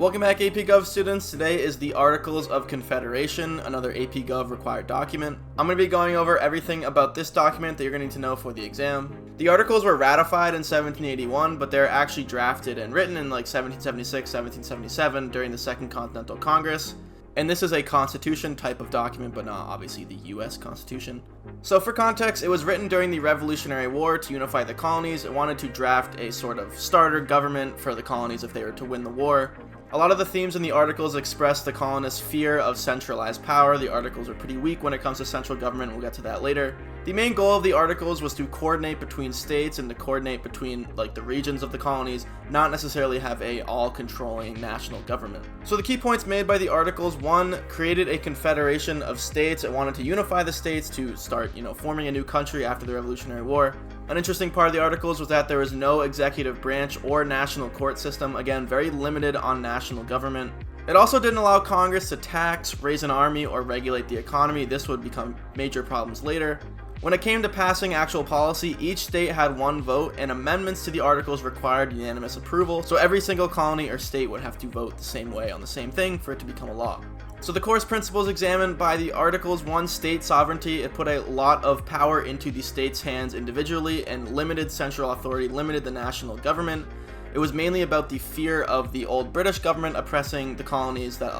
Welcome back, AP Gov students. Today is the Articles of Confederation, another AP Gov required document. I'm going to be going over everything about this document that you're going to need to know for the exam. The Articles were ratified in 1781, but they're actually drafted and written in like 1776, 1777 during the Second Continental Congress. And this is a constitution type of document, but not obviously the US Constitution. So for context, it was written during the Revolutionary War to unify the colonies. It wanted to draft a sort of starter government for the colonies if they were to win the war. A lot of the themes in the articles express the colonists' fear of centralized power. The articles are pretty weak when it comes to central government. We'll get to that later. The main goal of the articles was to coordinate between states and to coordinate between like the regions of the colonies, not necessarily have a all-controlling national government. So the key points made by the articles: 1, created a confederation of states. It wanted to unify the states to start, forming a new country after the Revolutionary War. An interesting part of the articles was that there was no executive branch or national court system. Again, very limited on national government. It also didn't allow Congress to tax, raise an army, or regulate the economy. This would become major problems later. When it came to passing actual policy, each state had one vote, and amendments to the articles required unanimous approval, so every single colony or state would have to vote the same way on the same thing for it to become a law. So the course principles examined by the articles: 1, state sovereignty. It put a lot of power into the states' hands individually and limited central authority, limited the national government. It was mainly about the fear of the old British government oppressing the colonies that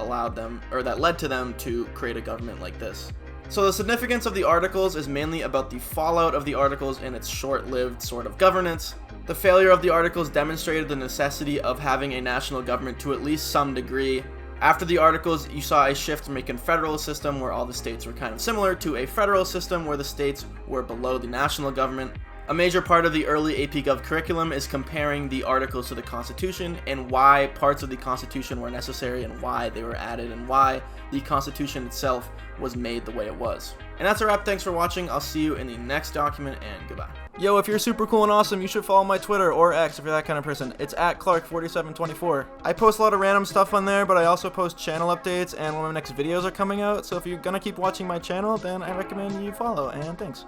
led to them to create a government like this. So the significance of the articles is mainly about the fallout of the articles and its short-lived sort of governance. The failure of the articles demonstrated the necessity of having a national government to at least some degree. After the articles, you saw a shift from a confederal system where all the states were kind of similar to a federal system where the states were below the national government. A major part of the early AP Gov curriculum is comparing the articles to the Constitution and why parts of the Constitution were necessary and why they were added and why the Constitution itself was made the way it was. And that's a wrap. Thanks for watching. I'll see you in the next document, and goodbye. Yo, if you're super cool and awesome, you should follow my Twitter or X if you're that kind of person. It's @Clark4724. I post a lot of random stuff on there, but I also post channel updates and when my next videos are coming out. So if you're gonna keep watching my channel, then I recommend you follow, and thanks.